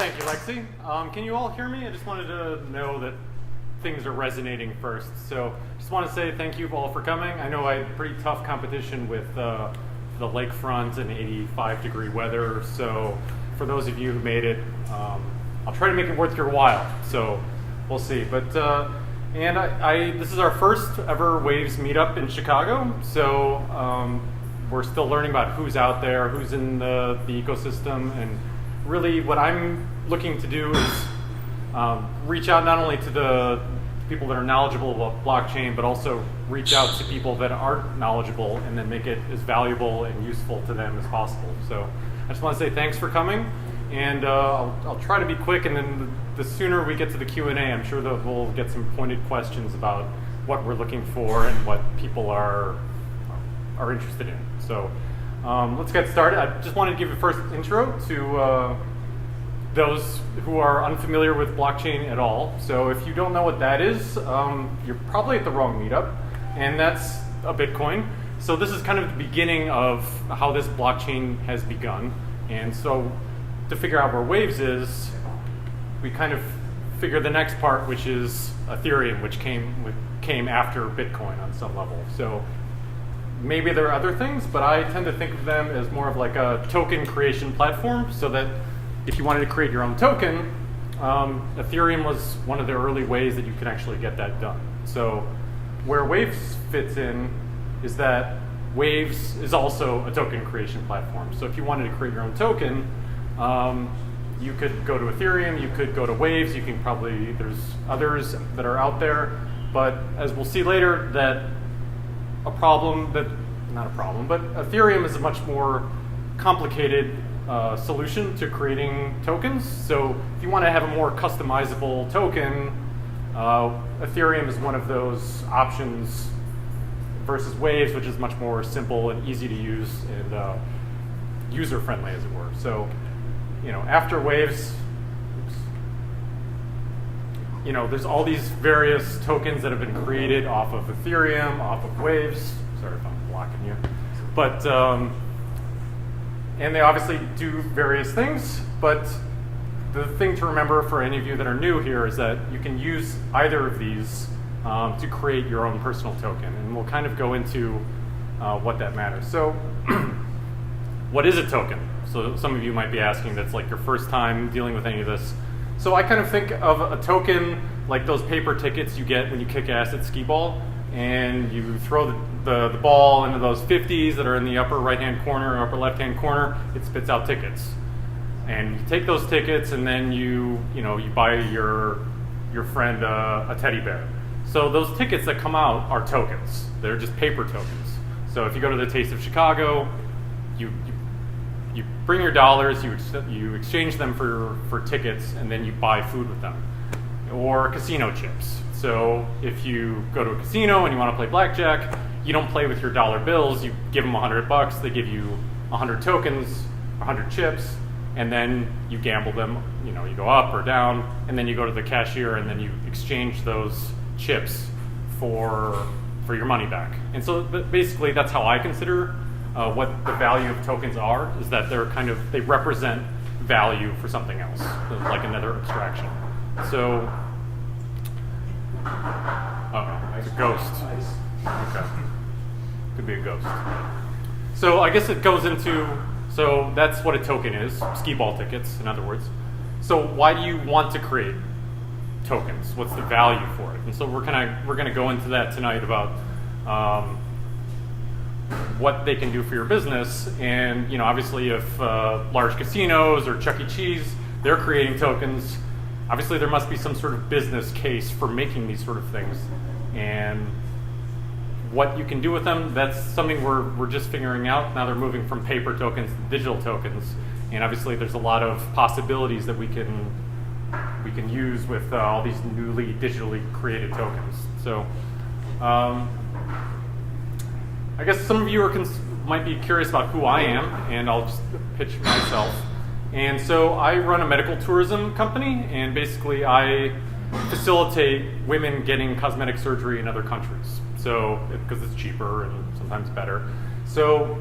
Thank you, Lexi. Can you all hear me? I just wanted to know that things are resonating first. So just want to say thank you all for coming. I know I had pretty tough competition with the lakefront and 85-degree weather. So for those of you who made it, I'll try to make it worth your while. So we'll see. But this is our first ever Waves meetup in Chicago. So we're still learning about who's out there, who's in the ecosystem, and really what I'm looking to do is reach out not only to the people that are knowledgeable about blockchain, but also reach out to people that aren't knowledgeable and then make it as valuable and useful to them as possible. So I just want to say thanks for coming, and I'll try to be quick, and then the sooner we get to the Q&A, I'm sure that we'll get some pointed questions about what we're looking for and what people are interested in. So let's get started. I just wanted to give a first intro to those who are unfamiliar with blockchain at all. So if you don't know what that is, you're probably at the wrong meetup, and that's a Bitcoin. So this is kind of the beginning of how this blockchain has begun. And so to figure out where Waves is, we kind of figure the next part, which is Ethereum, which came after Bitcoin on some level. So maybe there are other things, but I tend to think of them as more of like a token creation platform, so that if you wanted to create your own token, Ethereum was one of the early ways that you can actually get that done. So where Waves fits in is that Waves is also a token creation platform. So if you wanted to create your own token, you could go to Ethereum, you could go to Waves, you can probably, there's others that are out there, but as we'll see later, that not a problem, but Ethereum is a much more complicated solution to creating tokens. So if you want to have a more customizable token, Ethereum is one of those options versus Waves, which is much more simple and easy to use and user-friendly, as it were. So, after Waves, there's all these various tokens that have been created off of Ethereum, off of Waves. Sorry if I'm blocking you. But, and they obviously do various things, but the thing to remember for any of you that are new here is that you can use either of these to create your own personal token. And we'll kind of go into what that matters. So what is a token? So some of you might be asking, that's like your first time dealing with any of this. So I kind of think of a token like those paper tickets you get when you kick ass at skee-ball, and you throw the ball into those 50s that are in the upper right-hand corner or upper left-hand corner. It spits out tickets, and you take those tickets, and then you buy your friend a teddy bear. So those tickets that come out are tokens. They're just paper tokens. So if you go to the Taste of Chicago, you bring your dollars, you exchange them for tickets, and then you buy food with them. Or casino chips. So if you go to a casino and you want to play blackjack, you don't play with your dollar bills, you give them $100, they give you 100 tokens, 100 chips, and then you gamble them, you go up or down, and then you go to the cashier and then you exchange those chips for your money back. And so basically that's how I consider what the value of tokens are, is that they represent value for something else, like another abstraction. So, it's a ghost. Okay. Could be a ghost. So I guess it goes into, so that's what a token is, skee-ball tickets, in other words. So why do you want to create tokens? What's the value for it? And so we're going to go into that tonight about what they can do for your business. And obviously if large casinos or Chuck E. Cheese, they're creating tokens, obviously there must be some sort of business case for making these sort of things. And what you can do with them, that's something we're just figuring out. Now they're moving from paper tokens to digital tokens. And obviously there's a lot of possibilities that we can use with all these newly digitally created tokens. So I guess some of you might be curious about who I am, and I'll just pitch myself. And so I run a medical tourism company, and basically I facilitate women getting cosmetic surgery in other countries. So, because it's cheaper and sometimes better. So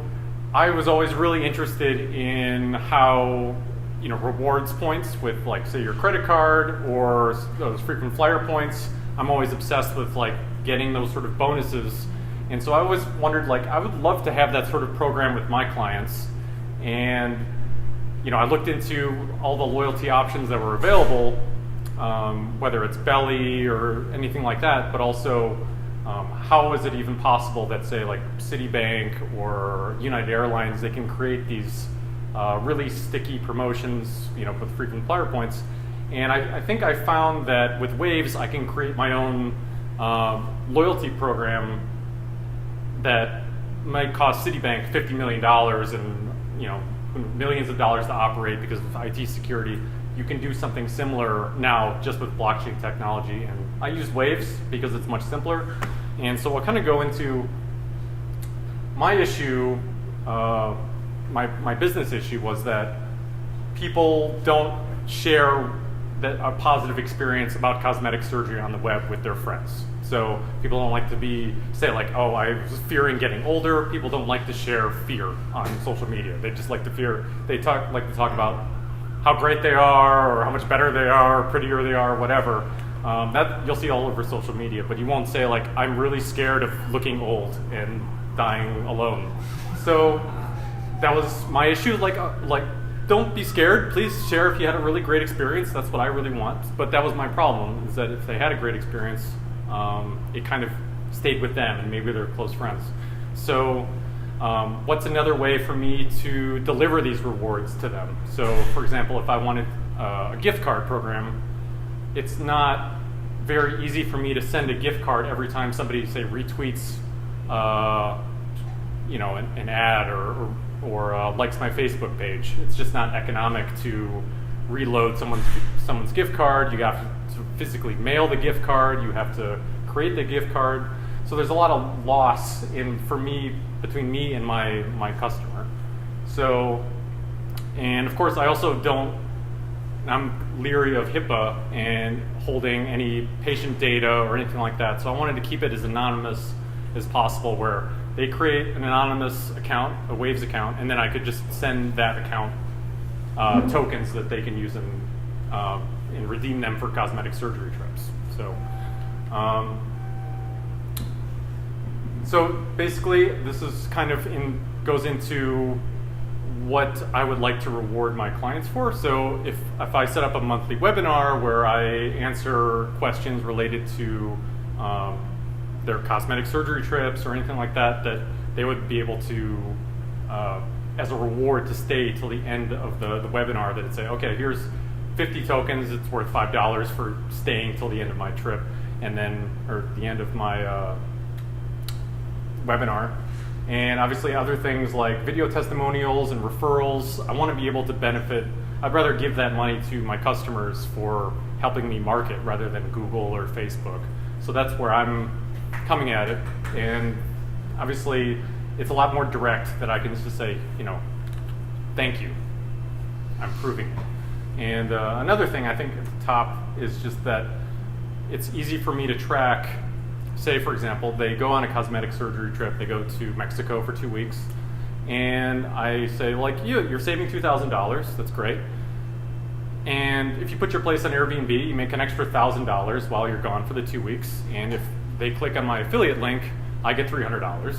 I was always really interested in how rewards points with, like, say, your credit card or those frequent flyer points. I'm always obsessed with, like, getting those sort of bonuses. And so I always wondered, like, I would love to have that sort of program with my clients. And, I looked into all the loyalty options that were available, whether it's Belly or anything like that, but also how is it even possible that, say, like Citibank or United Airlines, they can create these really sticky promotions, with frequent flyer points. And I think I found that with Waves, I can create my own loyalty program that might cost Citibank $50 million and, millions of dollars to operate because of IT security. You can do something similar now just with blockchain technology. And I use Waves because it's much simpler. And so I'll kind of go into my issue. My business issue was that people don't share a positive experience about cosmetic surgery on the web with their friends. So people don't like to say like, oh, I was fearing getting older. People don't like to share fear on social media. They just like to like to talk about how great they are or how much better they are, prettier they are, whatever. That you'll see all over social media, but you won't say like, I'm really scared of looking old and dying alone. So that was my issue. Like, don't be scared. Please share if you had a really great experience. That's what I really want. But that was my problem, is that if they had a great experience, it kind of stayed with them and maybe they're close friends. So what's another way for me to deliver these rewards to them? So for example, if I wanted a gift card program, it's not very easy for me to send a gift card every time somebody, say, retweets an ad or likes my Facebook page. It's just not economic to reload someone's gift card. You have to physically mail the gift card. You have to create the gift card. So there's a lot of loss between me and my customer. So, and of course I also I'm leery of HIPAA and holding any patient data or anything like that. So I wanted to keep it as anonymous as possible, where they create an anonymous account, a Waves account, and then I could just send that account tokens that they can use and redeem them for cosmetic surgery trips. So basically, this is kind of goes into what I would like to reward my clients for. So if I set up a monthly webinar where I answer questions related to their cosmetic surgery trips or anything like that, that they would be able to, as a reward, to stay till the end of the webinar, that it'd say, okay, here's 50 tokens, it's worth $5 for staying till the end of my trip, or the end of my webinar. And obviously other things like video testimonials and referrals, I want to be able to benefit. I'd rather give that money to my customers for helping me market rather than Google or Facebook. So that's where I'm coming at it. And obviously it's a lot more direct, that I can just say, thank you, I'm proving it. And another thing I think at the top is just that it's easy for me to track. Say, for example, they go on a cosmetic surgery trip, they go to Mexico for 2 weeks, and I say, like, you're saving $2,000, that's great. And if you put your place on Airbnb, you make an extra $1,000 while you're gone for the 2 weeks, and if they click on my affiliate link, I get $300,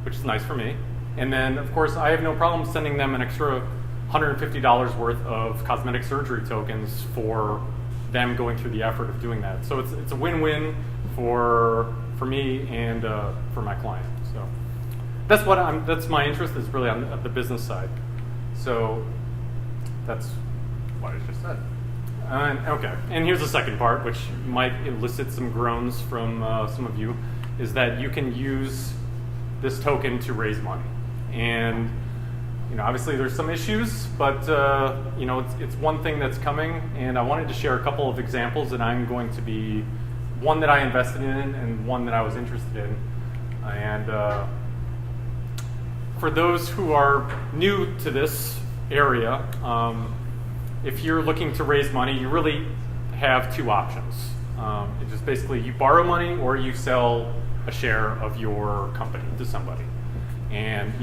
which is nice for me. And then, of course, I have no problem sending them an extra $150 worth of cosmetic surgery tokens for them going through the effort of doing that. So it's a win-win for me and for my client. So that's my interest, is really on the business side. So that's what I just said. Okay, and here's the second part, which might elicit some groans from some of you, is that you can use this token to raise money. And obviously there's some issues, but it's one thing that's coming, and I wanted to share a couple of examples that I'm going to be, one that I invested in and one that I was interested in. And for those who are new to this area, if you're looking to raise money, you really have two options. It's just basically you borrow money or you sell a share of your company to somebody. And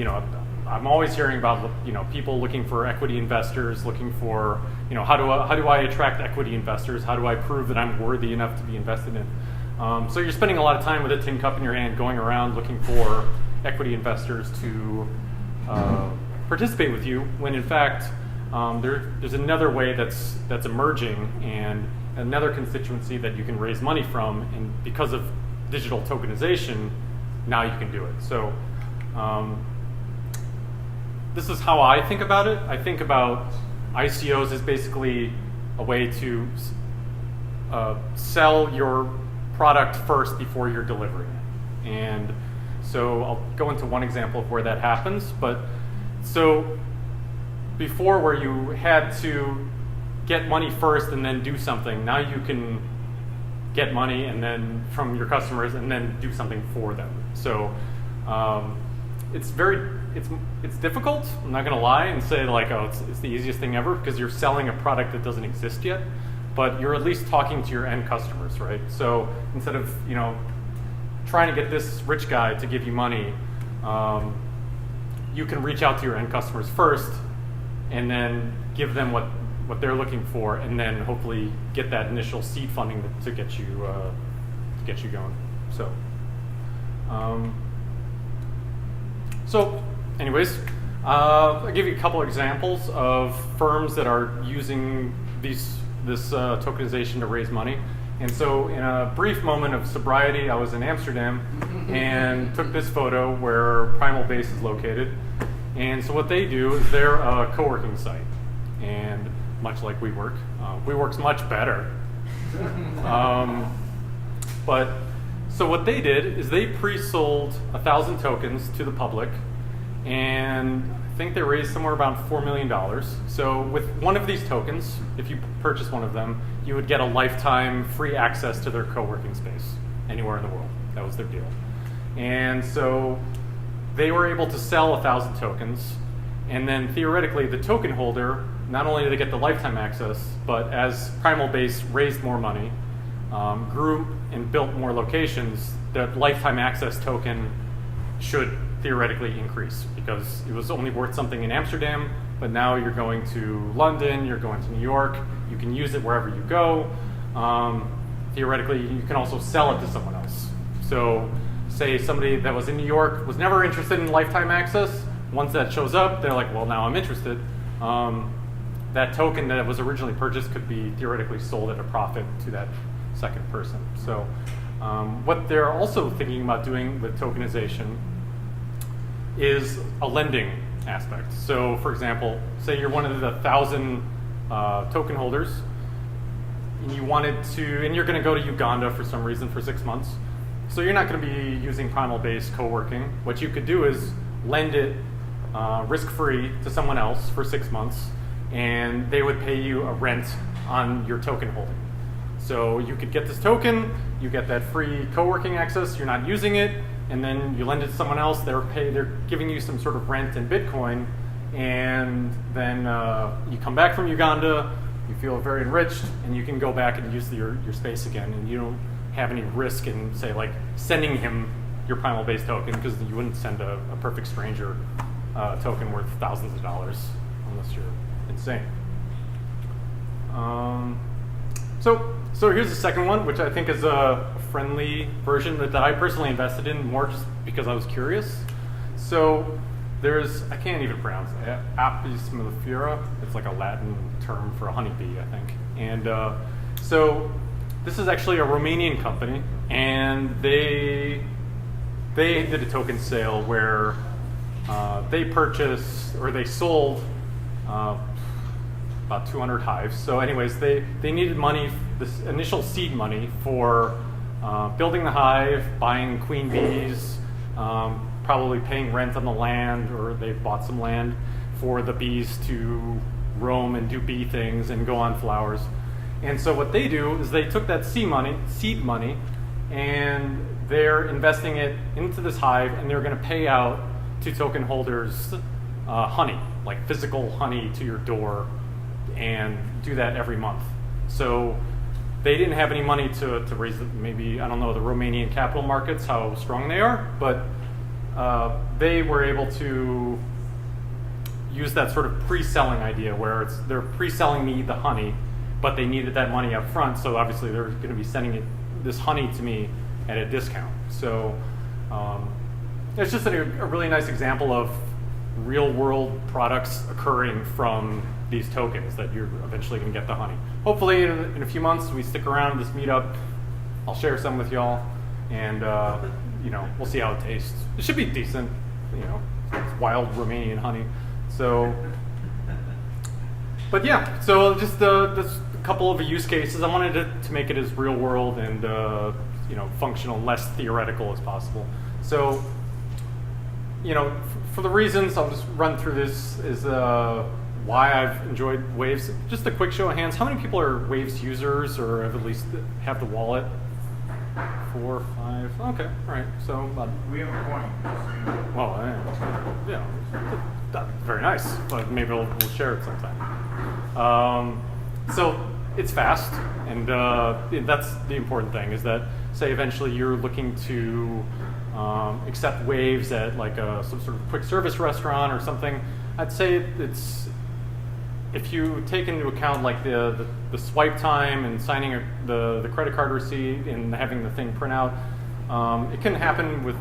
I'm always hearing about people looking for equity investors, looking for how do I attract equity investors? How do I prove that I'm worthy enough to be invested in? So you're spending a lot of time with a tin cup in your hand, going around looking for equity investors to participate with you. When in fact there's another way that's emerging, and another constituency that you can raise money from, and because of digital tokenization, now you can do it. So this is how I think about it. I think about ICOs as basically a way to sell your product first before you're delivering it. And so I'll go into one example of where that happens. But so before, where you had to get money first and then do something, now you can get money and then from your customers and then do something for them. So it's difficult. I'm not going to lie and say like, oh, it's the easiest thing ever, because you're selling a product that doesn't exist yet, but you're at least talking to your end customers, right? So instead of trying to get this rich guy to give you money, you can reach out to your end customers first, and then give them what they're looking for, and then hopefully get that initial seed funding to get you going. So anyways, I'll give you a couple examples of firms that are using this tokenization to raise money. And so in a brief moment of sobriety, I was in Amsterdam and took this photo where Primal Base is located. And so what they do is they're a co-working site. And much like WeWork, WeWork's much better. But so what they did is they pre-sold 1,000 tokens to the public, and I think they raised somewhere around $4 million. So with one of these tokens, if you purchase one of them, you would get a lifetime free access to their co-working space anywhere in the world. That was their deal. And so they were able to sell 1,000 tokens, and then theoretically the token holder, not only did they get the lifetime access, but as Primal Base raised more money, grew and built more locations, the lifetime access token should theoretically increase, because it was only worth something in Amsterdam, but now you're going to London, you're going to New York, you can use it wherever you go. Theoretically, you can also sell it to someone else. So say somebody that was in New York was never interested in lifetime access. Once that shows up, they're like, well, now I'm interested. That token that was originally purchased could be theoretically sold at a profit to that second person. So what they're also thinking about doing with tokenization is a lending aspect. So for example, say you're one of the 1,000 token holders, and you wanted to, and you're going to go to Uganda for some reason for 6 months. So you're not going to be using Primal Base co-working. What you could do is lend it risk-free to someone else for 6 months, and they would pay you a rent on your token holding. So you could get this token, you get that free co-working access, you're not using it, and then you lend it to someone else, they're giving you some sort of rent in Bitcoin, and then you come back from Uganda, you feel very enriched, and you can go back and use your space again, and you don't have any risk in, say, like sending him your Primal Base token, because you wouldn't send a perfect stranger token worth thousands of dollars unless you're insane. So here's the second one, which I think is a friendly version that I personally invested in more just because I was curious. So there's, I can't even pronounce it, Apis mellifera. It's like a Latin term for a honeybee, I think. And so this is actually a Romanian company, and they did a token sale where they purchased, or they sold about 200 hives. So anyways, they needed money, this initial seed money for building the hive, buying queen bees, probably paying rent on the land, or they bought some land for the bees to roam and do bee things and go on flowers. And so what they do is they took that seed money, and they're investing it into this hive, and they're going to pay out to token holders honey, like physical honey to your door, and do that every month. So they didn't have any money to raise, maybe, I don't know, the Romanian capital markets, how strong they are, but they were able to use that sort of pre-selling idea where they're pre-selling me the honey, but they needed that money up front, so obviously they're going to be sending this honey to me at a discount. So it's just a really nice example of real-world products occurring from these tokens that you're eventually going to get the honey. Hopefully in a few months we stick around this meetup. I'll share some with y'all, and we'll see how it tastes. It should be decent, it's wild Romanian honey. So, but yeah, so just this couple of use cases. I wanted to make it as real world and functional, less theoretical as possible. So, for the reasons, I'll just run through this, is why I've enjoyed Waves. Just a quick show of hands. How many people are Waves users or have at least have the wallet? 4, 5. Okay, all right. So about, we have a coin. Well, that's very nice. But maybe we'll share it sometime. So it's fast, and that's the important thing. Is that say eventually you're looking to accept Waves at like some sort of quick service restaurant or something. I'd say it's, if you take into account like the swipe time and signing the credit card receipt and having the thing print out, it can happen with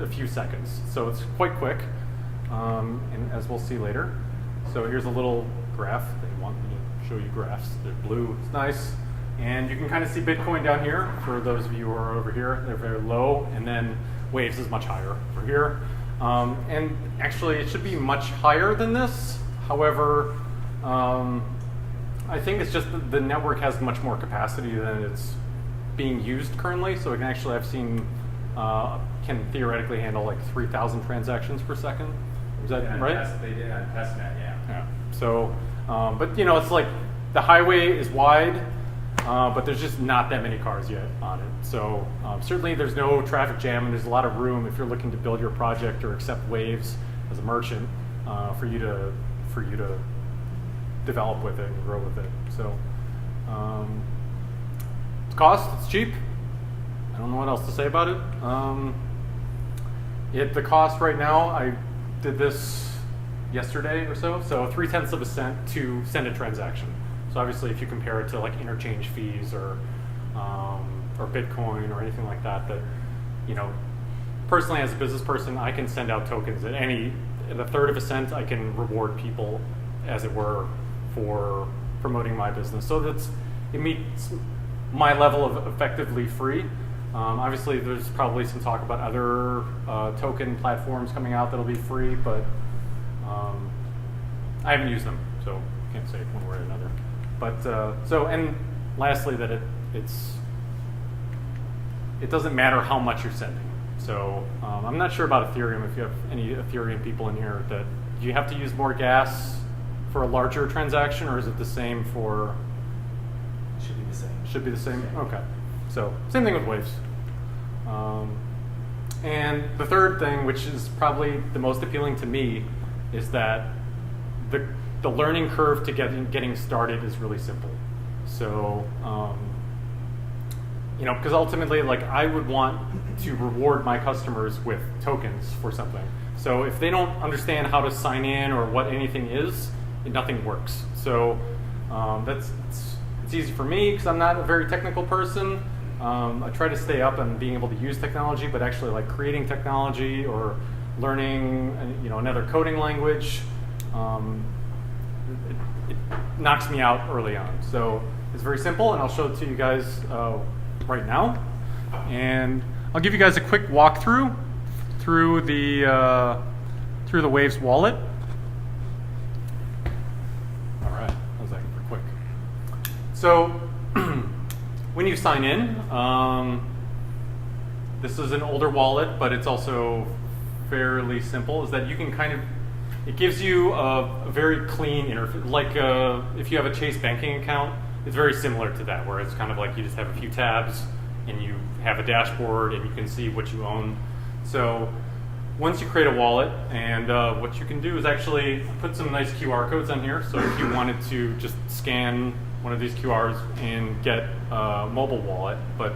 a few seconds. So it's quite quick, and as we'll see later. So here's a little graph. They want me to show you graphs. They're blue. It's nice. And you can kind of see Bitcoin down here. For those of you who are over here, they're very low, and then Waves is much higher over here. And actually, it should be much higher than this. However, I think it's just the network has much more capacity than it's being used currently. So it can actually, I've seen, can theoretically handle like 3,000 transactions per second. Is that right? They did on testnet, yeah. So, but it's like the highway is wide, but there's just not that many cars yet on it. So certainly there's no traffic jam, and there's a lot of room if you're looking to build your project or accept Waves as a merchant for you to develop with it and grow with it. So it's cost, it's cheap. I don't know what else to say about it. The cost right now, I did this yesterday or so 0.3 of a cent to send a transaction. So obviously if you compare it to like interchange fees or Bitcoin or anything like that, personally as a business person, I can send out tokens at a 1/3 of a cent. I can reward people, as it were, for promoting my business. So it meets my level of effectively free. Obviously, there's probably some talk about other token platforms coming out that'll be free, but I haven't used them, so can't say one way or another. But and lastly, that it doesn't matter how much you're sending. So I'm not sure about Ethereum. If you have any Ethereum people in here, do you have to use more gas for a larger transaction, or is it the same for? Should be the same. Should be the same? Okay. So same thing with Waves. And the third thing, which is probably the most appealing to me, is that the learning curve to getting started is really simple. So because ultimately, like, I would want to reward my customers with tokens for something. So if they don't understand how to sign in or what anything is, nothing works. So it's easy for me because I'm not a very technical person. I try to stay up on being able to use technology, but actually like creating technology or learning another coding language, it knocks me out early on. So it's very simple, and I'll show it to you guys right now. And I'll give you guys a quick walkthrough through the Waves wallet. All right, that was actually pretty quick. So when you sign in, this is an older wallet, but it's also fairly simple. Is that you can it gives you a very clean interface. Like if you have a Chase banking account, it's very similar to that, where it's kind of like you just have a few tabs and you have a dashboard and you can see what you own. So once you create a wallet, and what you can do is actually put some nice QR codes on here. So if you wanted to just scan one of these QRs and get a mobile wallet, but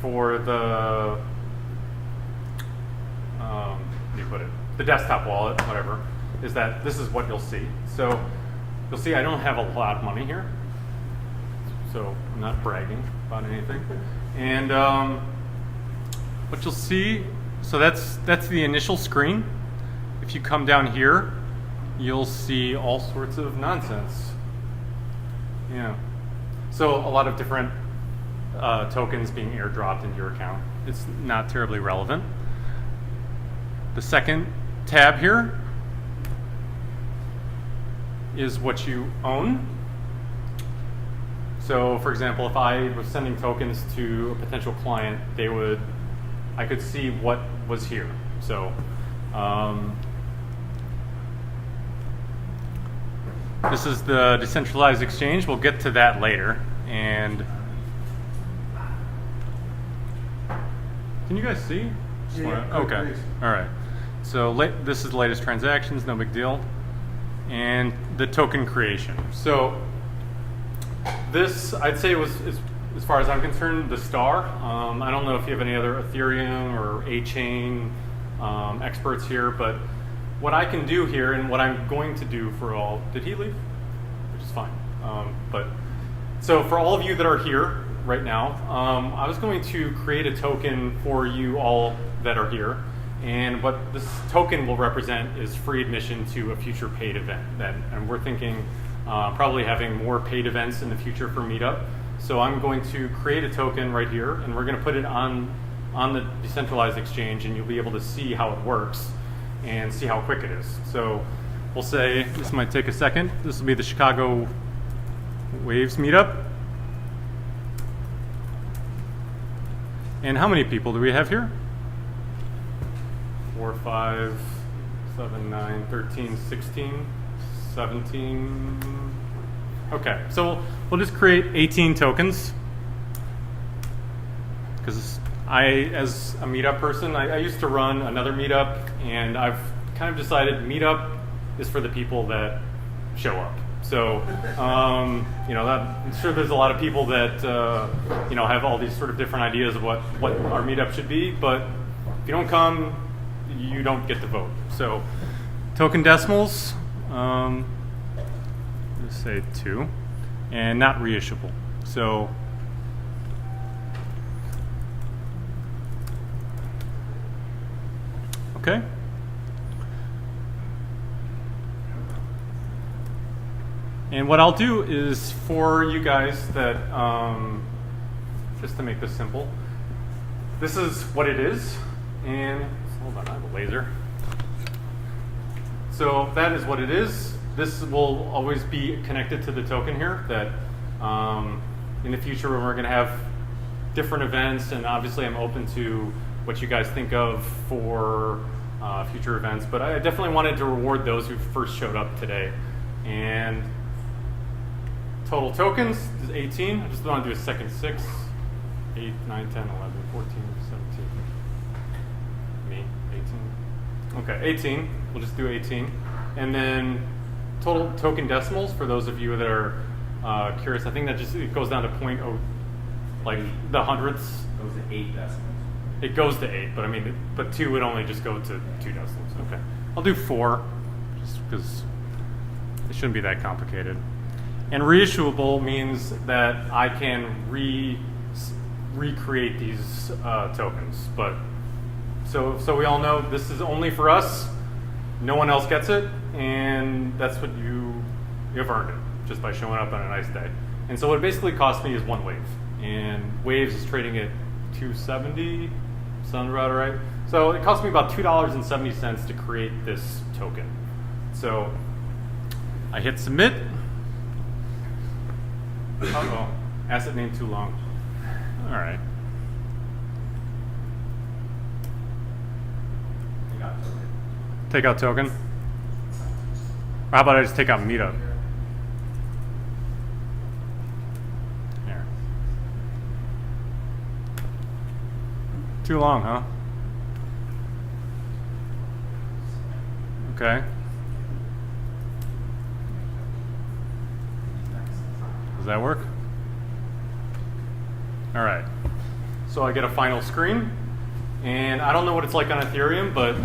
for the how do you put it? The desktop wallet, whatever. is that this is what you'll see. So you'll see I don't have a lot of money here, so I'm not bragging about anything. And what you'll see, so that's the initial screen. If you come down here, you'll see all sorts of nonsense. Yeah. So a lot of different tokens being airdropped into your account. It's not terribly relevant. The second tab here is what you own. So for example, if I was sending tokens to a potential client, I could see what was here. So this is the decentralized exchange. We'll get to that later. And can you guys see? Okay. All right. So this is the latest transactions. No big deal. And the token creation. So this, I'd say, was, as far as I'm concerned, the star. I don't know if you have any other Ethereum or A-Chain experts here, but what I can do here and what I'm going to do for all, did he leave? Which is fine. So for all of you that are here right now, I was going to create a token for you all that are here. And what this token will represent is free admission to a future paid event. And we're thinking probably having more paid events in the future for Meetup. So I'm going to create a token right here, and we're going to put it on the decentralized exchange, and you'll be able to see how it works and see how quick it is. So we'll say this might take a second. This will be the Chicago Waves Meetup. And how many people do we have here? 4, 5, 7, 9, 13, 16, 17. Okay, so we'll just create 18 tokens. Because as a Meetup person, I used to run another Meetup, and I've kind of decided Meetup is for the people that show up. So, I'm sure there's a lot of people that, have all these sort of different ideas of what our Meetup should be, but if you don't come, you don't get to vote. So, token decimals, let's say 2, and not reissuable. So, okay. And what I'll do is for you guys that, just to make this simple, this is what it is. And hold on, I have a laser. So that is what it is. This will always be connected to the token here that in the future when we're going to have different events, and obviously I'm open to what you guys think of for future events, but I definitely wanted to reward those who first showed up today. And total tokens is 18. I just want to do a second 6, 8, 9, 10, 11, 14, 17. Me, 18. Okay, 18. We'll just do 18. And then total token decimals, for those of you that are curious, I think that just it goes down to 0.0, like the hundredths. It goes to 8 decimals. It goes to 8, but 2 would only just go to 2 decimals. Okay. I'll do 4, just because it shouldn't be that complicated. And reissuable means that I can recreate these tokens. But so we all know this is only for us. No one else gets it, and that's what you've earned it just by showing up on a nice day. And so what it basically cost me is 1 wave, and Waves is trading at $2.70. Sound about right? So it cost me about $2.70 to create this token. So I hit submit. Uh-oh, asset name too long. All right. Take out token. Or how about I just take out Meetup? Here. Too long, huh? Okay. Does that work? All right. So I get a final screen, and I don't know what it's like on Ethereum, but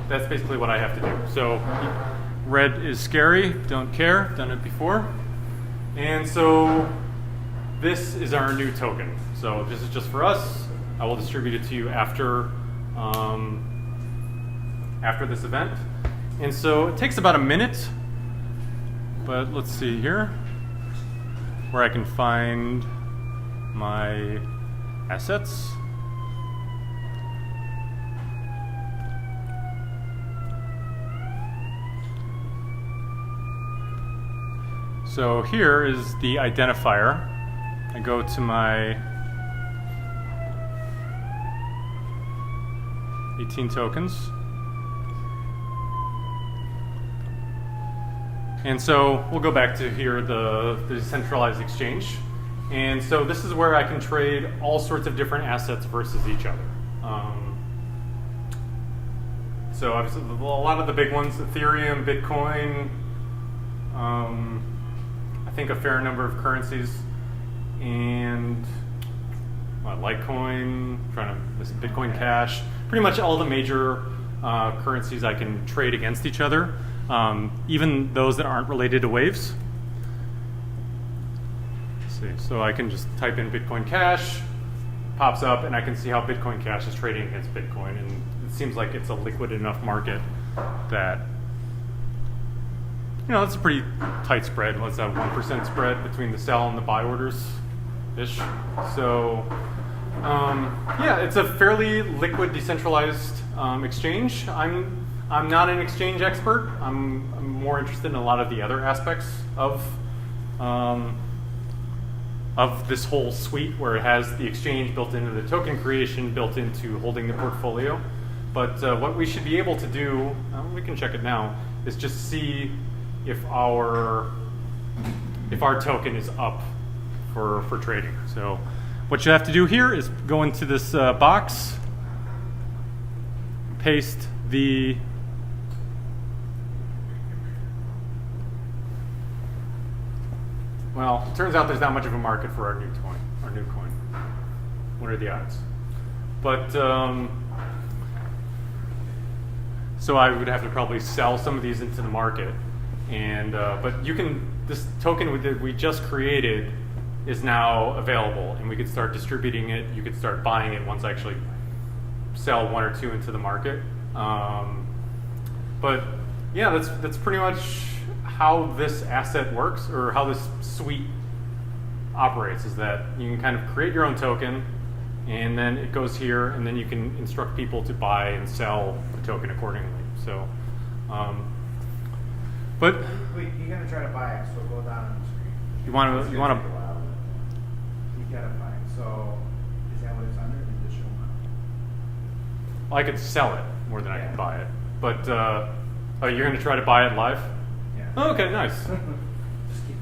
that's basically what I have to do. So red is scary, don't care, done it before. And so this is our new token. So this is just for us. I will distribute it to you after this event. And so it takes about a minute, but let's see here where I can find my assets. So here is the identifier. I go to my 18 tokens. And so we'll go back to here, the decentralized exchange. And so this is where I can trade all sorts of different assets versus each other. So obviously a lot of the big ones, Ethereum, Bitcoin, I think a fair number of currencies, and Litecoin, Bitcoin Cash, pretty much all the major currencies I can trade against each other, even those that aren't related to Waves. Let's see, so I can just type in Bitcoin Cash, pops up, and I can see how Bitcoin Cash is trading against Bitcoin, and it seems like it's a liquid enough market that, that's a pretty tight spread. What's that, 1% spread between the sell and the buy orders-ish. So, yeah, it's a fairly liquid, decentralized exchange. I'm not an exchange expert. I'm more interested in a lot of the other aspects of this whole suite, where it has the exchange built into the token creation, built into holding the portfolio. But what we should be able to do, we can check it now, is just see if our token is up for trading. So what you have to do here is go into this box, paste the well, it turns out there's not much of a market for our new coin. What are the odds? But so I would have to probably sell some of these into the market. And but this token that we just created is now available, and we could start distributing it. You could start buying it once I actually sell one or two into the market. But yeah, that's pretty much how this asset works, or how this suite operates, is that you can kind of create your own token, and then it goes here, and then you can instruct people to buy and sell the token accordingly. So. But wait, you're gonna try to buy it, so go down on the screen. You want to. You gotta find. So is that what it's under? Is it showing up? Well, I could sell it more than I can buy it. But you're gonna try to buy it live? Yeah. Oh, okay, nice. Just keep.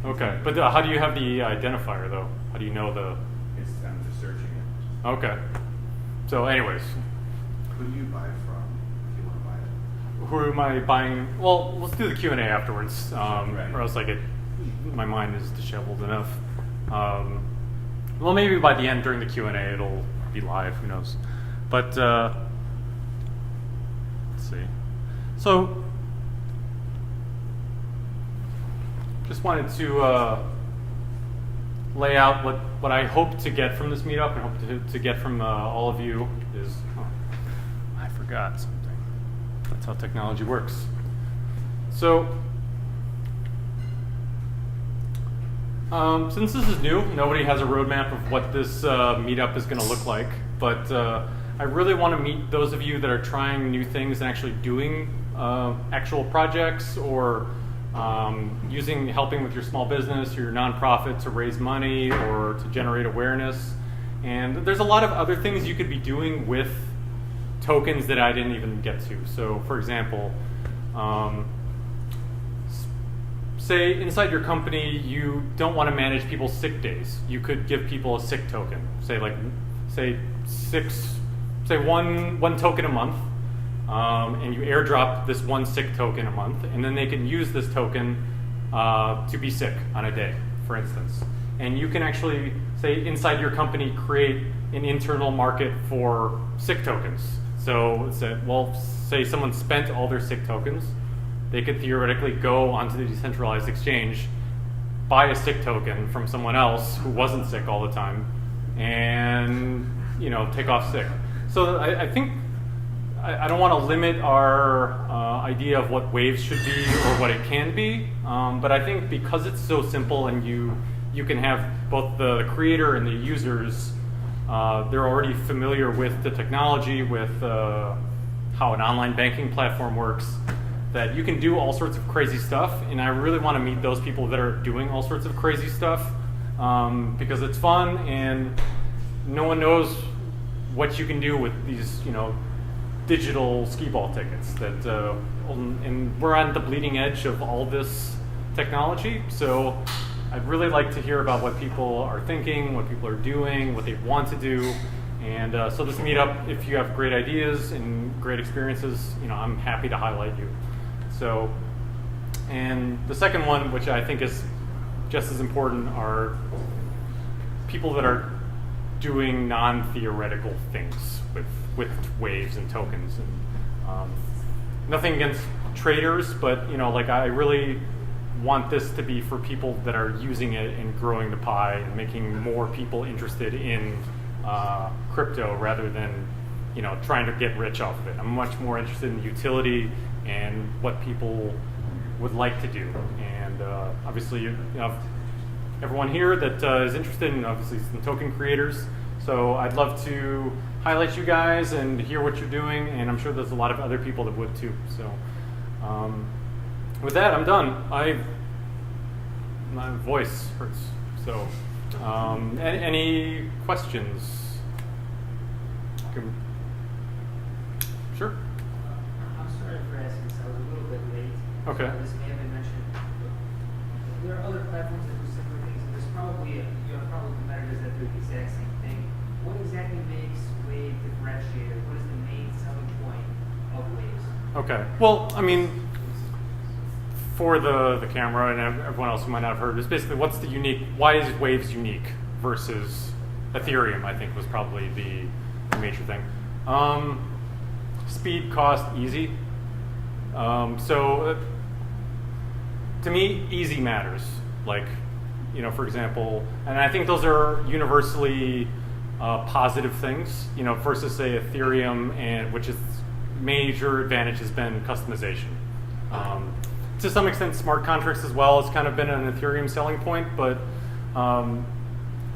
Okay, but how do you have the identifier though? How do you know the? I'm just searching it. Okay. So, anyways. Who do you buy from if you want to buy it? Who am I buying? Well, let's do the Q&A afterwards, Right. or else my mind is disheveled enough. Well, maybe by the end during the Q&A it'll be live. Who knows? But let's see. So, just wanted to lay out what I hope to get from this meetup, and hope to get from all of you is. Oh, I forgot something. That's how technology works. So, since this is new, nobody has a roadmap of what this meetup is going to look like. But I really want to meet those of you that are trying new things and actually doing actual projects, or helping with your small business or your nonprofit to raise money or to generate awareness. And there's a lot of other things you could be doing with tokens that I didn't even get to. So, for example, say inside your company you don't want to manage people's sick days. You could give people a sick token. Say one token a month, and you airdrop this one sick token a month, and then they can use this token to be sick on a day, for instance. And you can actually, say inside your company, create an internal market for sick tokens. So say someone spent all their SIG tokens, they could theoretically go onto the decentralized exchange, buy a SIG token from someone else who wasn't SIG all the time, and take off SIG. So I think I don't want to limit our idea of what Waves should be or what it can be, but I think because it's so simple and you can have both the creator and the users, they're already familiar with the technology, with how an online banking platform works, that you can do all sorts of crazy stuff, and I really want to meet those people that are doing all sorts of crazy stuff, because it's fun and no one knows what you can do with these, digital skee-ball tickets. And we're on the bleeding edge of all this technology, so I'd really like to hear about what people are thinking, what people are doing, what they want to do. And so this meetup, if you have great ideas and great experiences, I'm happy to highlight you. So, and the second one, which I think is just as important, are people that are doing non-theoretical things with Waves and tokens. And nothing against traders, but I really want this to be for people that are using it and growing the pie and making more people interested in crypto rather than trying to get rich off of it. I'm much more interested in the utility and what people would like to do. And obviously, everyone here that is interested in obviously some token creators. So I'd love to highlight you guys and hear what you're doing, and I'm sure there's a lot of other people that would too. So with that, I'm done. My voice hurts. So any questions? Sure. I'm sorry for asking, so I was a little bit late. Okay. So this may have been mentioned. There are other platforms that do similar things, and there's probably you have probably competitors that do the exact same thing. What exactly makes Wave differentiated? What is the main selling point of Waves? Okay. Well, I mean, for the camera and everyone else who might not have heard, is basically what's the unique? Why is Waves unique versus Ethereum? I think was probably the major thing. Speed, cost, easy. So to me, easy matters. Like, for example, and I think those are universally positive things. Versus say Ethereum, and which is major advantage has been customization. To some extent, smart contracts as well has kind of been an Ethereum selling point, but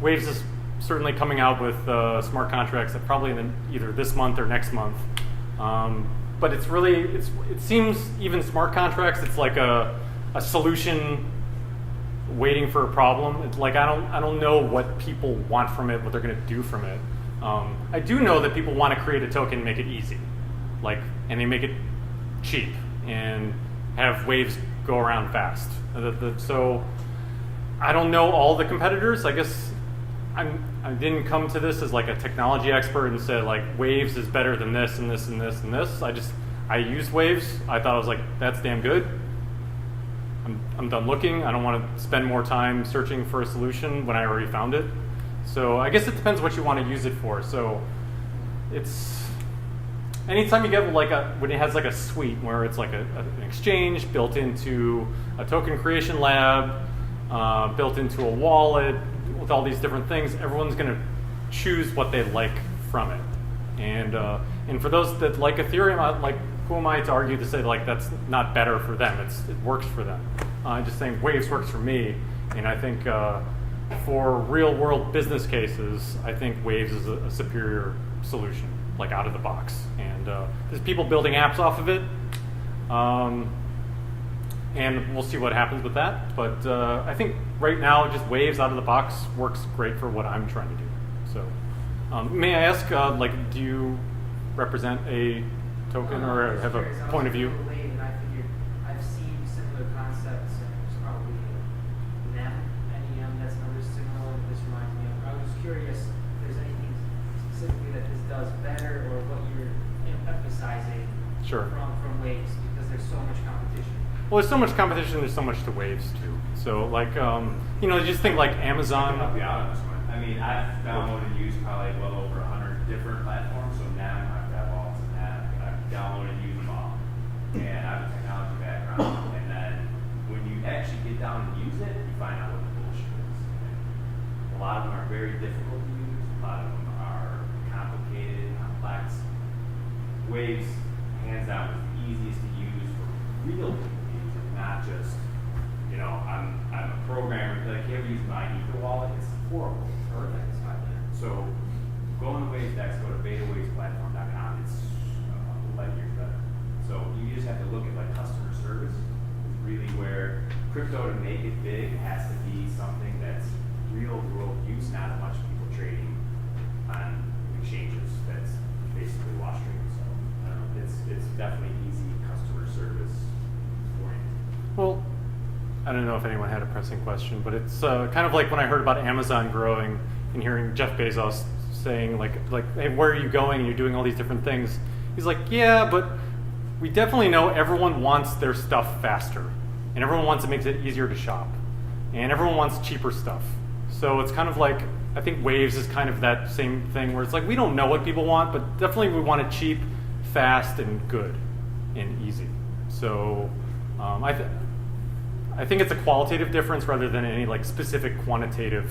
Waves is certainly coming out with smart contracts that probably in either this month or next month. But it's really, it seems even smart contracts, it's like a solution waiting for a problem. It's like I don't know what people want from it, what they're going to do from it. I do know that people want to create a token and make it easy, and they make it cheap and have Waves go around fast. So I don't know all the competitors. I guess I didn't come to this as like a technology expert and said like Waves is better than this and this and this and this. I used Waves. I thought I was like, that's damn good. I'm done looking. I don't want to spend more time searching for a solution when I already found it. So I guess it depends what you want to use it for. So it's anytime you get when it has like a suite where it's like an exchange built into a token creation lab, built into a wallet with all these different things, everyone's going to choose what they like from it. And for those that like Ethereum, who am I to argue to say that's not better for them? It works for them. I'm just saying Waves works for me, and I think for real world business cases, I think Waves is a superior solution, out of the box. And there's people building apps off of it, and we'll see what happens with that. But I think right now, just Waves out of the box works great for what I'm trying to do. So may I ask, do you represent a token or have a point of view? I've seen similar concepts, and there's probably NEM, that's another similar one this reminds me of. I was curious if there's anything specifically that this does better or what you're emphasizing from Waves, because there's so much competition. Well, there's so much competition, there's so much to Waves too. So just think Amazon. I'll be out on this one. I mean, I've downloaded and used probably well over 100 different platforms, so now I have all to NAM. very difficult to use. A lot of them are complicated, complex. Waves, hands down, is the easiest to use for real people using, not just, you know, I'm a programmer, like, you ever use my Ether wallet? It's horrible. It's horrific. It's not there. So go on the Waves decks, go to betawavesplatform.com. It's light years better. So you just have to look at like customer service is really where crypto, to make it big, has to be something that's real world use, not a bunch of people trading on exchanges that's basically wash trading. So I don't know, it's definitely easy customer service oriented. Well, I don't know if anyone had a pressing question, but it's kind of like when I heard about Amazon growing and hearing Jeff Bezos saying like, hey, where are you going? And you're doing all these different things. He's like, yeah, but we definitely know everyone wants their stuff faster, and everyone wants it makes it easier to shop, and everyone wants cheaper stuff. So it's kind of like, I think Waves is kind of that same thing where it's like, we don't know what people want, but definitely we want it cheap, fast, and good, and easy. So I think it's a qualitative difference rather than any like specific quantitative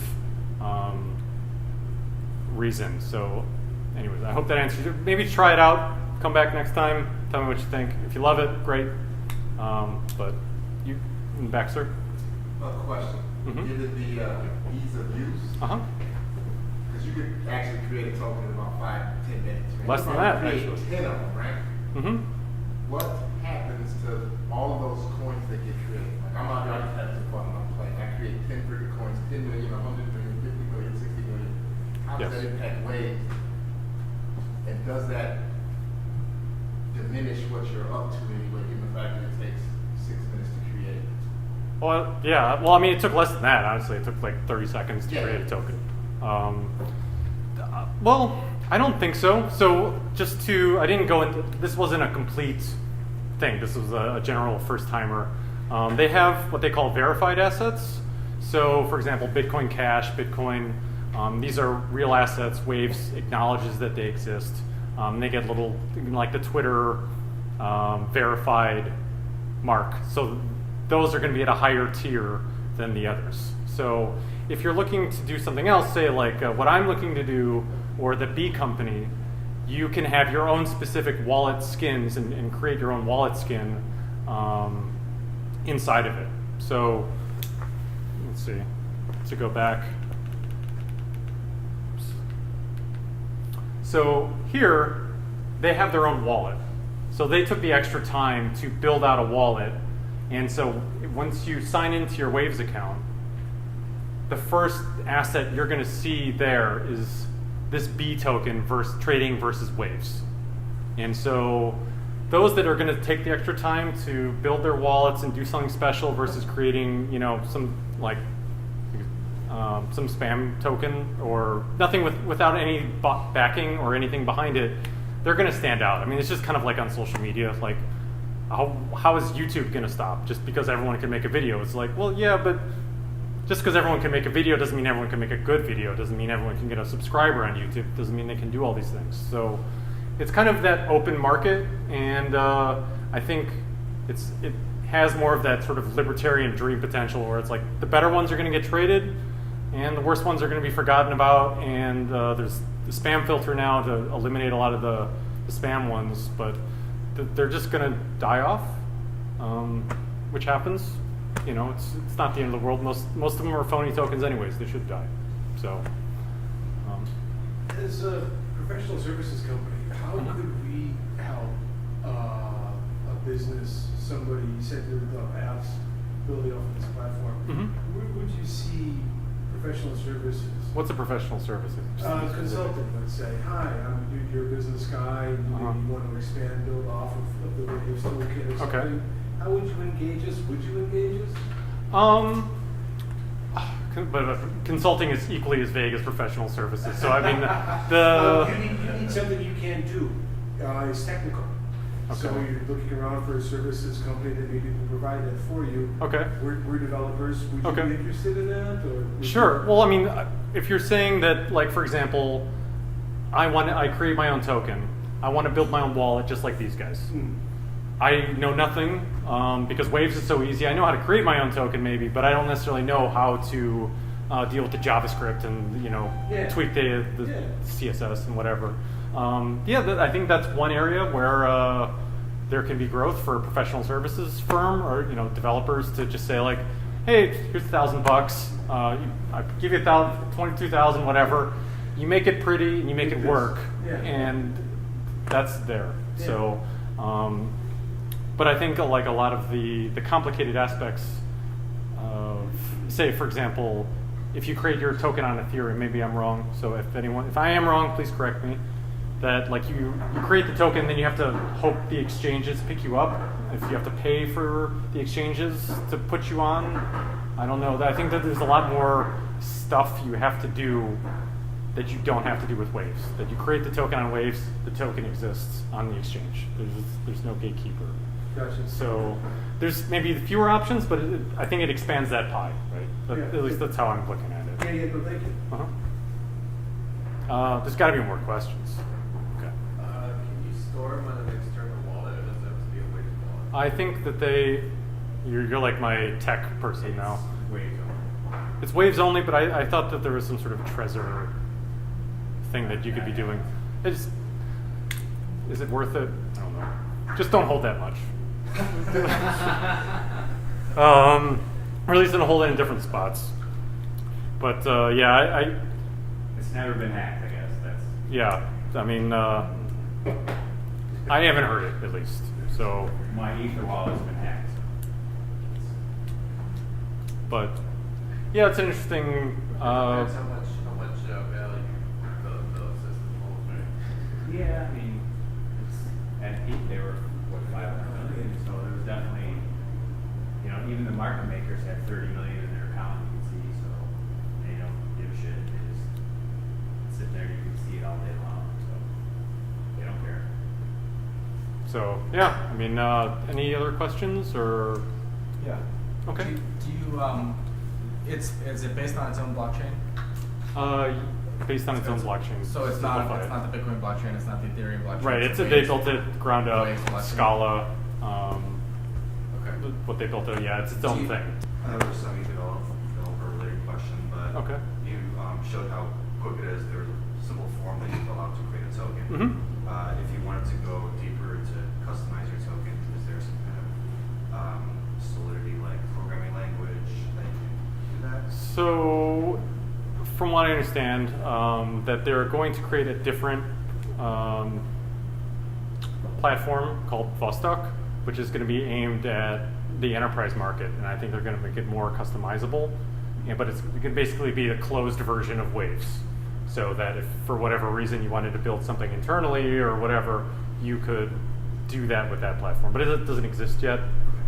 reason. So anyways, I hope that answers it. Maybe try it out, come back next time, tell me what you think. If you love it, great. But you, in the back, sir? A question. Mhm. Given the ease of use, because you could actually create a token in about 5-10 minutes. Right? Less than that, create actually. 10 of them, right? Mm-hmm. What happens to all of those coins that get created? Like I'm out here, I just have some fun, I'm playing. I create 10 freaking coins, 10 million, 100 million, 50 million, 60 million. How does that impact Waves? And does that diminish what you're up to anyway, given the fact that it takes 6 minutes to create? Well, yeah. Well, I mean, it took less than that. Honestly, it took like 30 seconds to create a token. Well, I don't think so. So just to, I didn't go into, this wasn't a complete thing. This was a general first timer. They have what they call verified assets. So for example, Bitcoin Cash, Bitcoin, these are real assets. Waves acknowledges that they exist. They get little, like the Twitter verified mark. So those are going to be at a higher tier than the others. So if you're looking to do something else, say like what I'm looking to do, or the B company, you can have your own specific wallet skins and create your own wallet skin inside of it. So let's see, to go back. So here, they have their own wallet. So they took the extra time to build out a wallet. And so once you sign into your Waves account, the first asset you're going to see there is this B token trading versus Waves. And so those that are going to take the extra time to build their wallets and do something special versus creating, you know, some like some spam token or nothing without any backing or anything behind it, they're going to stand out. I mean, it's just kind of like on social media, like how is YouTube going to stop just because everyone can make a video? It's like, well, yeah, but just because everyone can make a video doesn't mean everyone can make a good video. Doesn't mean everyone can get a subscriber on YouTube. Doesn't mean they can do all these things. So it's kind of that open market, and I think it has more of that sort of libertarian dream potential where it's like the better ones are going to get traded, and the worst ones are going to be forgotten about. And there's the spam filter now to eliminate a lot of the spam ones, but they're just going to die off, which happens. You know, it's not the end of the world. Most of them are phony tokens anyways. They should die. So, as a professional services company, how could we help a business, somebody, you said there were apps building off of this platform, where would you see professional services? What's a professional service? Consultant, let's say, hi, you're a business guy, you want to expand, build off of the Waves toolkit or something. Okay. How would you engage us? Would you engage us? But consulting is equally as vague as professional services. So I mean, you need something you can do. It's technical. Okay. So you're looking around for a services company that maybe will provide that for you. Okay. We're developers. Would you be interested in that? Or sure. Well, I mean, if you're saying that, like, for example, I create my own token. I want to build my own wallet just like these guys. I know nothing because Waves is so easy. I know how to create my own token maybe, but I don't necessarily know how to deal with the JavaScript and Yeah. tweak the Yeah. CSS and whatever. I think that's one area where there can be growth for a professional services firm or developers to just say like, hey, here's $1,000. I give you 22,000, whatever. You make it pretty and you make it work, Yeah. and that's there. Yeah. So, but I think like a lot of the complicated aspects of, say, for example, if you create your token on Ethereum, maybe I'm wrong. So if I am wrong, please correct me. That like you create the token, then you have to hope the exchanges pick you up. If you have to pay for the exchanges to put you on, I don't know. I think that there's a lot more stuff you have to do that you don't have to do with Waves. That you create the token on Waves, the token exists on the exchange. There's no gatekeeper. Gotcha. So there's maybe fewer options, but I think it expands that pie, right? Yeah. At least that's how I'm looking at it. Yeah, but thank you. There's got to be more questions. Okay. Can you store them on an external wallet, or does it have to be a Wave wallet? I think that you're like my tech person now. Waves only. It's Waves only, but I thought that there was some sort of Trezor thing that you could be doing. Is it worth it? I don't know. Just don't hold that much. Or at least don't hold it in different spots. But I It's never been hacked, I guess. That's yeah. I mean, I haven't heard it at least. So, my Ether wallet's been hacked. but yeah, it's an interesting. Depends how much value the system holds, right? Yeah, I mean, at peak they were what 500 million, so there was definitely, even the market makers had 30 million in their account. You can see, so they don't give a shit. They just sit there. You can see it all day long, so they don't care. So yeah, I mean, any other questions or? Yeah. Okay. Do you is it based on its own blockchain? Based on its own blockchain. So it's not Simplified. the Bitcoin blockchain. It's not the Ethereum blockchain. Right. It's They built it ground up. Waves blockchain. Scala. Okay. What they built it. Yeah, it's its own thing. I know there's some developer related question, but Okay. you showed how quick it is. There's a simple form that you fill out to create a token. Mhm. If you wanted to go deeper to customize your token, is there some kind of Solidity like programming language that you can do that? So, from what I understand, that they're going to create a different platform called Vostok, which is going to be aimed at the enterprise market, and I think they're going to make it more customizable. But it can basically be a closed version of Waves, so that if for whatever reason you wanted to build something internally or whatever, you could do that with that platform. But it doesn't exist yet,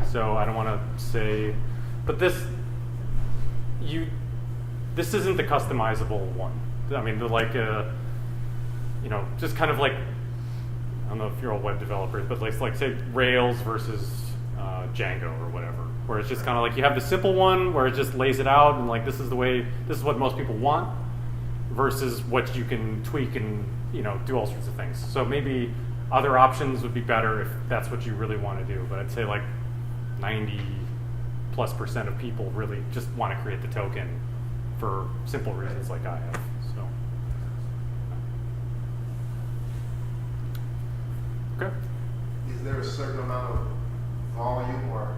so I don't want to say. But this isn't the customizable one. I mean, just kind of like, I don't know if you're all web developers, but like say Rails versus Django or whatever, where it's just kind of like you have the simple one where it just lays it out and like this is what most people want, versus what you can tweak and do all sorts of things. So maybe other options would be better if that's what you really want to do. But I'd say like 90+% of people really just want to create the token for simple reasons like I have. So, okay. Is there a certain amount of volume, or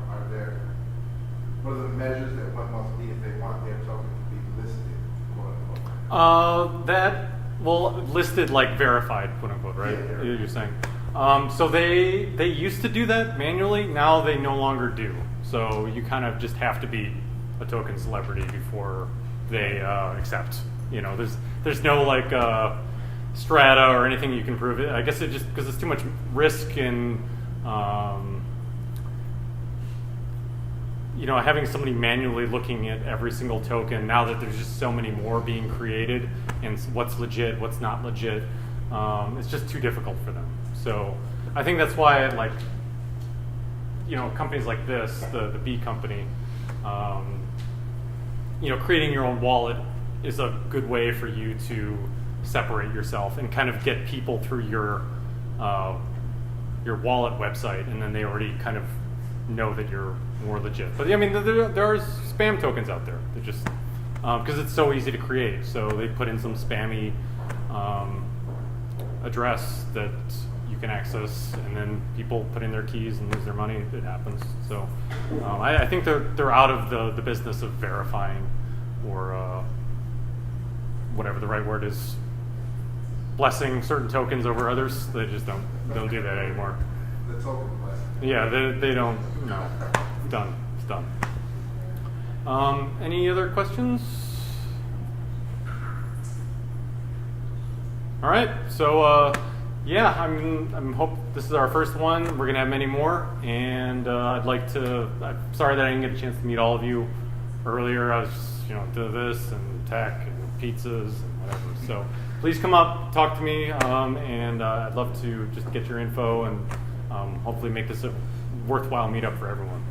what are the measures that one must be if they want their token to be listed, quote unquote? Listed like verified, quote unquote, right? Yeah. You're saying. So they used to do that manually. Now they no longer do. So you kind of just have to be a token celebrity before they accept. There's no like strata or anything you can prove it. I guess it just because it's too much risk and having somebody manually looking at every single token. Now that there's just so many more being created and what's legit, what's not legit, it's just too difficult for them. So I think that's why companies like this, the B company, creating your own wallet is a good way for you to separate yourself and kind of get people through your wallet website, and then they already kind of know that you're more legit. But I mean, there are spam tokens out there. They're just because it's so easy to create. So they put in some spammy address that you can access, and then people put in their keys and lose their money. It happens. So I think they're out of the business of verifying or whatever the right word is, blessing certain tokens over others. They just don't do that anymore. The token blessing. Yeah, they don't. No, done. It's done. Any other questions? All right. So yeah, I'm hope this is our first one. We're gonna have many more, and I'd like to. I'm sorry that I didn't get a chance to meet all of you earlier. I was doing this and tech and pizzas and whatever. So please come up, talk to me, and I'd love to just get your info and hopefully make this a worthwhile meetup for everyone.